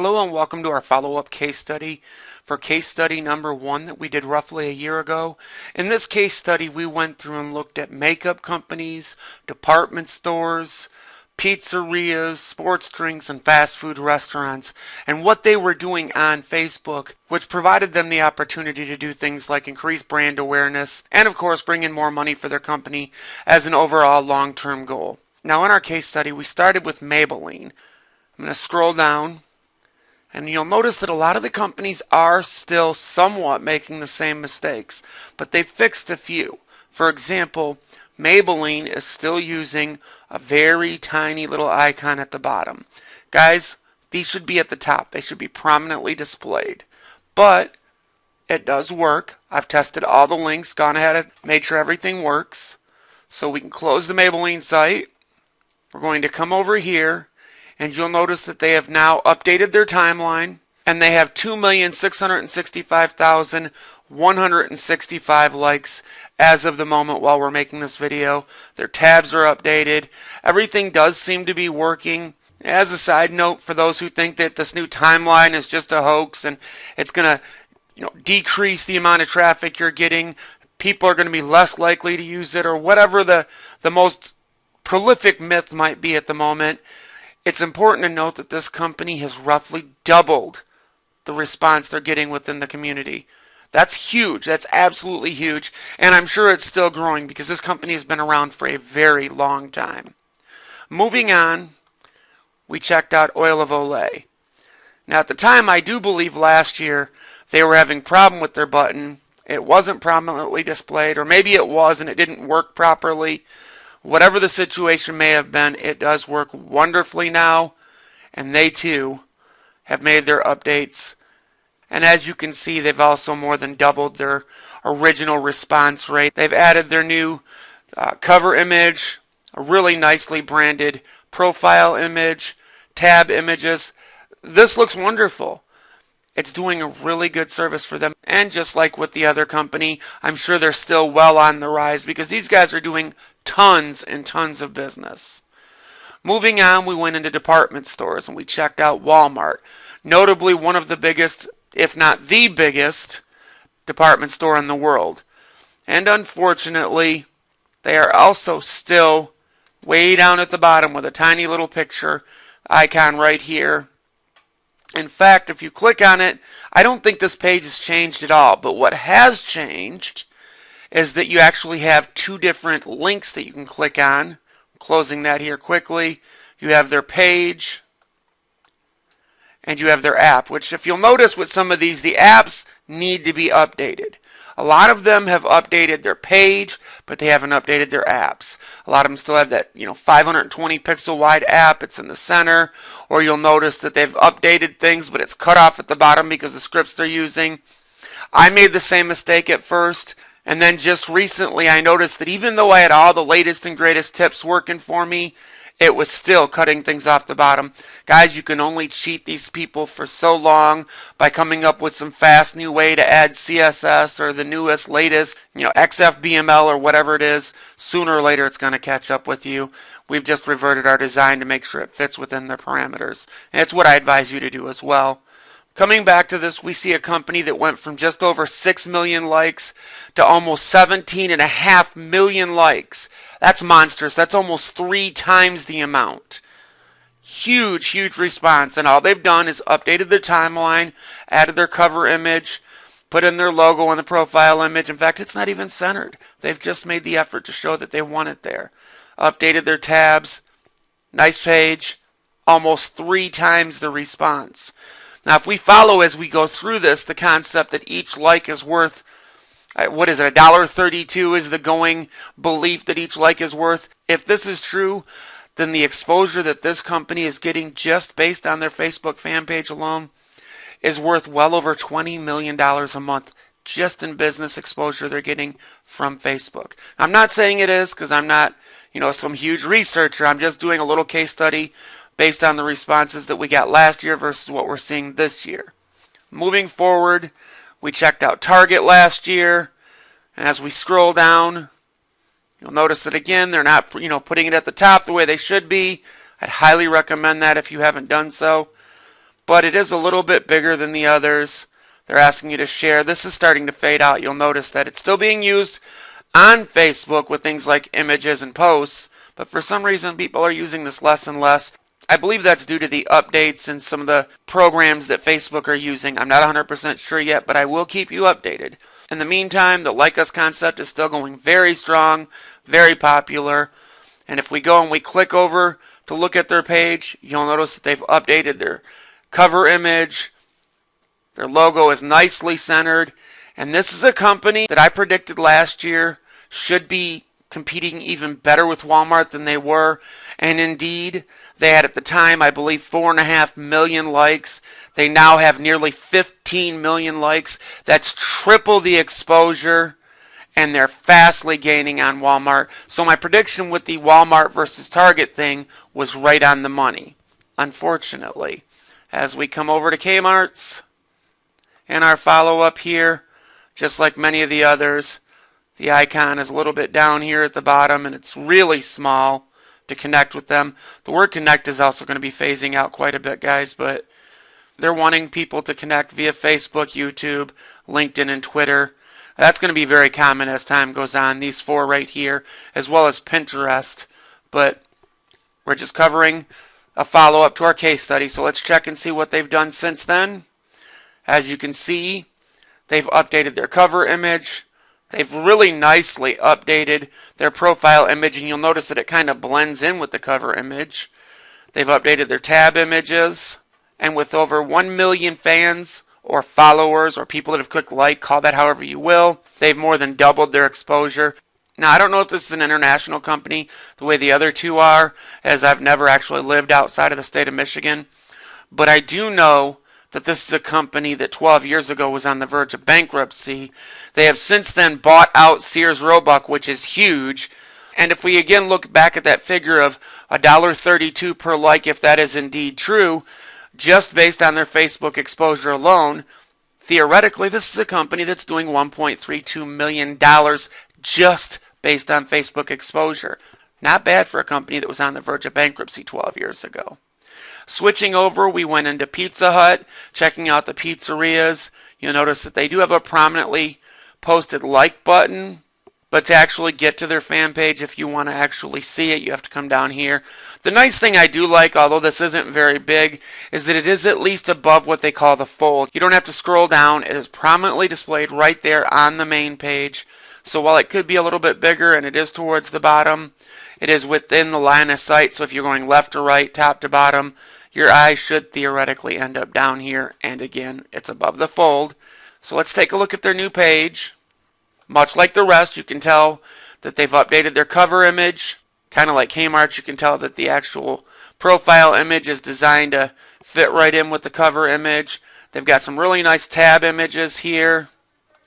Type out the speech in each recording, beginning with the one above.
Hello and welcome to our follow-up case study for case study number 1 that we did roughly a year ago. In this case study, we went through and looked at makeup companies, department stores, pizzerias, sports drinks, and fast food restaurants, and what they were doing on Facebook, which provided them the opportunity to do things like increase brand awareness and, of course, bring in more money for their company as an overall long-term goal. Now, in our case study, we started with Maybelline. I'm going to scroll down. And you'll notice that a lot of the companies are still somewhat making the same mistakes, but they fixed a few. For example, Maybelline is still using a very tiny little icon at the bottom. Guys, these should be at the top. They should be prominently displayed. But it does work. I've tested all the links, gone ahead and made sure everything works. So we can close the Maybelline site. We're going to come over here. And you'll notice that they have now updated their timeline, and they have 2,665,165 likes as of the moment while we're making this video. Their tabs are updated. Everything does seem to be working. As a side note, for those who think that this new timeline is just a hoax and it's going to decrease the amount of traffic you're getting, people are going to be less likely to use it, or whatever the most prolific myth might be at the moment, it's important to note that this company has roughly doubled the response they're getting within the community. That's huge. That's absolutely huge. And I'm sure it's still growing because this company has been around for a very long time. Moving on, we checked out Oil of Olay. Now at the time, I do believe last year, they were having a problem with their button. It wasn't prominently displayed, or maybe it was and it didn't work properly. Whatever the situation may have been, it does work wonderfully now, and they too have made their updates. And as you can see, they've also more than doubled their original response rate. They've added their new cover image, a really nicely branded profile image, tab images. This looks wonderful. It's doing a really good service for them. And just like with the other company, I'm sure they're still well on the rise because these guys are doing tons and tons of business. Moving on, we went into department stores and we checked out Walmart. Notably one of the biggest, if not the biggest, department store in the world. And unfortunately, they are also still way down at the bottom with a tiny little picture icon right here. In fact, if you click on it, I don't think this page has changed at all. But what has changed is that you actually have two different links that you can click on. I'm closing that here quickly. You have their page and you have their app, which if you'll notice with some of these, the apps need to be updated. A lot of them have updated their page, but they haven't updated their apps. A lot of them still have that 520 pixel wide app. It's in the center. Or you'll notice that they've updated things, but it's cut off at the bottom because the scripts they're using. I made the same mistake at first. And then just recently I noticed that even though I had all the latest and greatest tips working for me, it was still cutting things off the bottom. Guys, you can only cheat these people for so long by coming up with some fast new way to add CSS or the newest, latest, XFBML or whatever it is. Sooner or later it's going to catch up with you. We've just reverted our design to make sure it fits within their parameters. And it's what I advise you to do as well. Coming back to this, we see a company that went from just over 6 million likes to almost 17.5 million likes. That's monstrous. That's almost 3 times the amount. Huge, huge response. And all they've done is updated their timeline, added their cover image, put in their logo on the profile image. In fact, it's not even centered. They've just made the effort to show that they want it there. Updated their tabs. Nice page. Almost 3 times the response. Now, if we follow as we go through this, the concept that each like is worth, what is it, $1.32 is the going belief that each like is worth. If this is true, then the exposure that this company is getting just based on their Facebook fan page alone is worth well over $20 million a month just in business exposure they're getting from Facebook. I'm not saying it is because I'm not, some huge researcher. I'm just doing a little case study based on the responses that we got last year versus what we're seeing this year. Moving forward, we checked out Target last year. And as we scroll down, you'll notice that again, they're not putting it at the top the way they should be. I'd highly recommend that if you haven't done so. but it is a little bit bigger than the others. They're asking you to share. This is starting to fade out. You'll notice that it's still being used on Facebook with things like images and posts, but for some reason people are using this less and less. I believe that's due to the updates and some of the programs that Facebook are using. I'm not 100% sure yet, but I will keep you updated. In the meantime, the Like Us concept is still going very strong, very popular. And if we go and we click over to look at their page, you'll notice that they've updated their cover image. Their logo is nicely centered. And this is a company that I predicted last year should be competing even better with Walmart than they were. And indeed, they had at the time, I believe, 4.5 million likes. They now have nearly 15 million likes. That's triple the exposure. And they're fastly gaining on Walmart. So my prediction with the Walmart versus Target thing was right on the money, unfortunately. As we come over to Kmart's and our follow-up here, just like many of the others, the icon is a little bit down here at the bottom, and it's really small to connect with them. The word connect is also going to be phasing out quite a bit, guys, but they're wanting people to connect via Facebook, YouTube, LinkedIn, and Twitter. That's going to be very common as time goes on, these four right here, as well as Pinterest. But we're just covering a follow-up to our case study, so let's check and see what they've done since then. As you can see, they've updated their cover image. They've really nicely updated their profile image, and you'll notice that it kind of blends in with the cover image. They've updated their tab images, and with over 1 million fans or followers or people that have clicked like, call that however you will, they've more than doubled their exposure. Now, I don't know if this is an international company the way the other two are, as I've never actually lived outside of the state of Michigan, but I do know that this is a company that 12 years ago was on the verge of bankruptcy. They have since then bought out Sears Roebuck, which is huge. And if we again look back at that figure of $1.32 per like, if that is indeed true, just based on their Facebook exposure alone, theoretically this is a company that's doing $1.32 million just based on Facebook exposure. Not bad for a company that was on the verge of bankruptcy 12 years ago. Switching over, we went into Pizza Hut, checking out the pizzerias. You'll notice that they do have a prominently posted like button, but to actually get to their fan page, if you want to actually see it, you have to come down here. The nice thing I do like, although this isn't very big, is that it is at least above what they call the fold. You don't have to scroll down. It is prominently displayed right there on the main page. So while it could be a little bit bigger and it is towards the bottom, it is within the line of sight. So if you're going left to right, top to bottom, your eyes should theoretically end up down here. And again, it's above the fold. So let's take a look at their new page. Much like the rest, you can tell that they've updated their cover image. Kind of like Kmart, you can tell that the actual profile image is designed to fit right in with the cover image. They've got some really nice tab images here.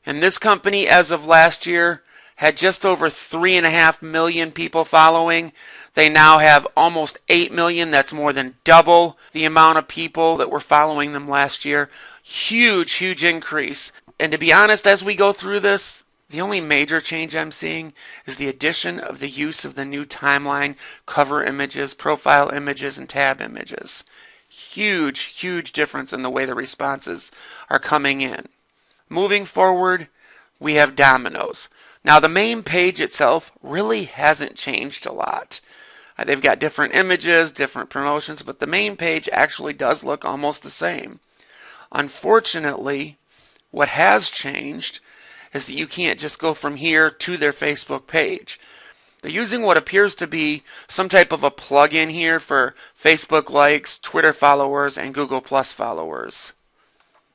And this company, as of last year, had just over 3.5 million people following. They now have almost 8 million. That's more than double the amount of people that were following them last year. Huge, huge increase. And to be honest, as we go through this, the only major change I'm seeing is the addition of the use of the new timeline, cover images, profile images, and tab images. Huge, huge difference in the way the responses are coming in. Moving forward, we have Domino's. Now, the main page itself really hasn't changed a lot. They've got different images, different promotions, but the main page actually does look almost the same. Unfortunately, what has changed is that you can't just go from here to their Facebook page. They're using what appears to be some type of a plug-in here for Facebook likes, Twitter followers, and Google Plus followers.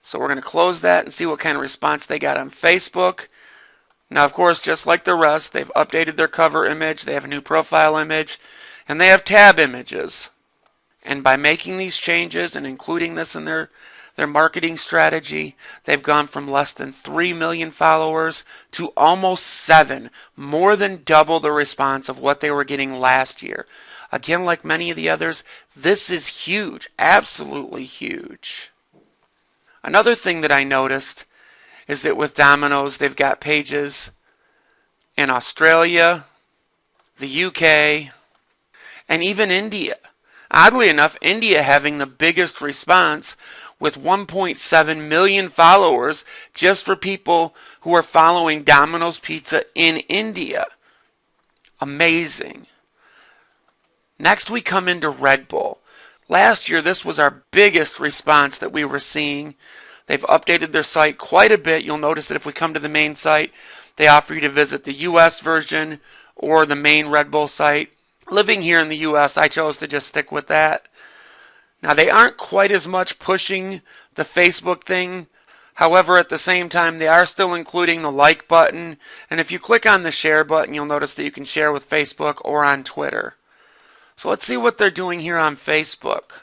So we're going to close that and see what kind of response they got on Facebook. Now, of course, just like the rest, they've updated their cover image, they have a new profile image, and they have tab images. And by making these changes and including this in their marketing strategy, they've gone from less than 3 million followers to almost 7, more than double the response of what they were getting last year. Again, like many of the others, this is huge, absolutely huge. Another thing that I noticed is that with Domino's, they've got pages in Australia, the UK, and even India. Oddly enough, India having the biggest response with 1.7 million followers just for people who are following Domino's Pizza in India. Amazing. Next we come into Red Bull. Last year this was our biggest response that we were seeing. They've updated their site quite a bit. You'll notice that if we come to the main site, they offer you to visit the US version or the main Red Bull site. Living here in the US, I chose to just stick with that. Now they aren't quite as much pushing the Facebook thing. However, at the same time, they are still including the like button. And if you click on the share button, you'll notice that you can share with Facebook or on Twitter. So let's see what they're doing here on Facebook.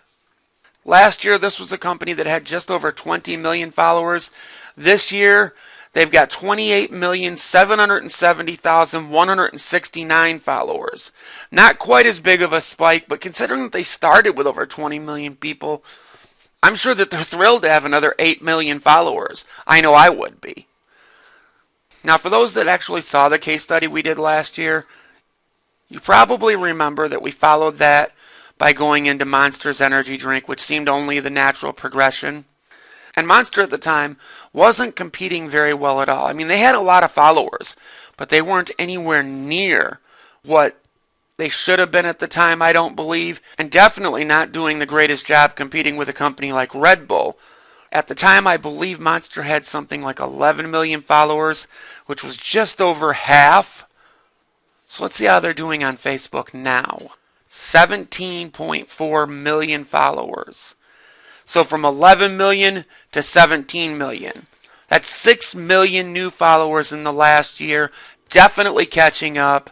Last year, this was a company that had just over 20 million followers. This year, they've got 28,770,169 followers. Not quite as big of a spike, but considering that they started with over 20 million people, I'm sure that they're thrilled to have another 8 million followers. I know I would be. Now, for those that actually saw the case study we did last year, you probably remember that we followed that by going into Monster's energy drink, which seemed only the natural progression. And Monster at the time wasn't competing very well at all. I mean, they had a lot of followers, but they weren't anywhere near what they should have been at the time, I don't believe, and definitely not doing the greatest job competing with a company like Red Bull. At the time, I believe Monster had something like 11 million followers, which was just over half. So let's see how they're doing on Facebook now. 17.4 million followers. So from 11 million to 17 million. That's 6 million new followers in the last year. Definitely catching up.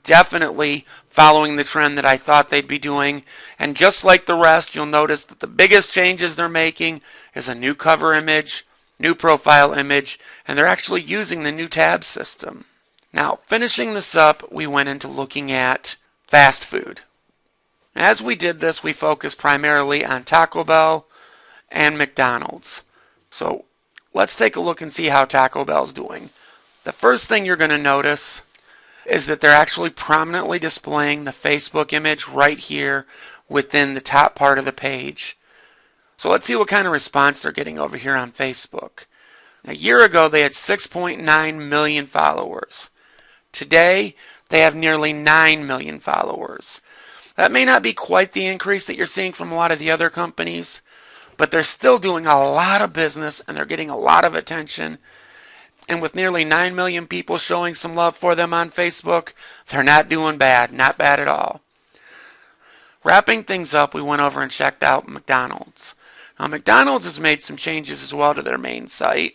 Definitely following the trend that I thought they'd be doing. And just like the rest, you'll notice that the biggest changes they're making is a new cover image, new profile image, and they're actually using the new tab system. Now, finishing this up, we went into looking at fast food. As we did this, we focused primarily on Taco Bell and McDonald's. So let's take a look and see how Taco Bell's doing. The first thing you're going to notice is that they're actually prominently displaying the Facebook image right here within the top part of the page. So let's see what kind of response they're getting over here on Facebook. A year ago, they had 6.9 million followers. Today, they have nearly 9 million followers. That may not be quite the increase that you're seeing from a lot of the other companies, but they're still doing a lot of business and they're getting a lot of attention. And with nearly 9 million people showing some love for them on Facebook, they're not doing bad. Not bad at all. Wrapping things up, we went over and checked out McDonald's. Now, McDonald's has made some changes as well to their main site.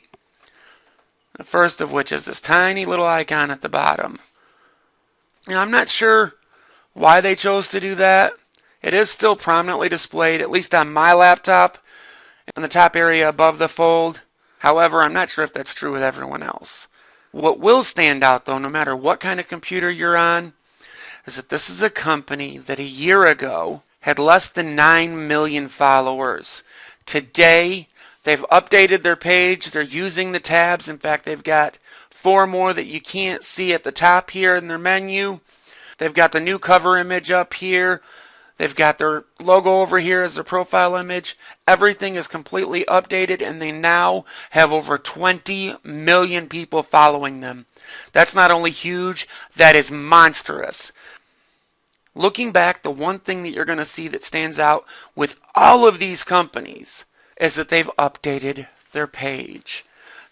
The first of which is this tiny little icon at the bottom. Now, I'm not sure why they chose to do that. It is still prominently displayed, at least on my laptop, in the top area above the fold. However, I'm not sure if that's true with everyone else. What will stand out, though, no matter what kind of computer you're on, is that this is a company that a year ago had less than 9 million followers. Today, they've updated their page. They're using the tabs. In fact, they've got 4 more that you can't see at the top here in their menu. They've got the new cover image up here. They've got their logo over here as their profile image. Everything is completely updated, and they now have over 20 million people following them. That's not only huge, that is monstrous. Looking back, the one thing that you're going to see that stands out with all of these companies is that they've updated their page.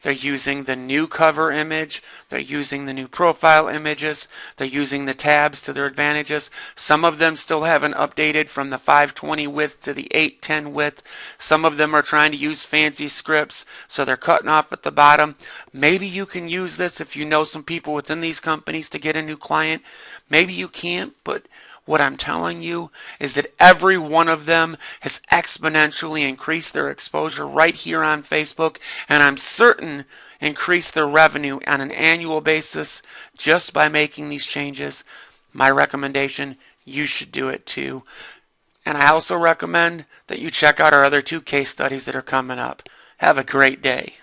They're using the new cover image. They're using the new profile images. They're using the tabs to their advantages. Some of them still haven't updated from the 520 width to the 810 width. Some of them are trying to use fancy scripts, so they're cutting off at the bottom. Maybe you can use this if you know some people within these companies to get a new client. Maybe you can't, but what I'm telling you is that every one of them has exponentially increased their exposure right here on Facebook, and I'm certain increased their revenue on an annual basis just by making these changes. My recommendation, you should do it too. And I also recommend that you check out our other 2 case studies that are coming up. Have a great day.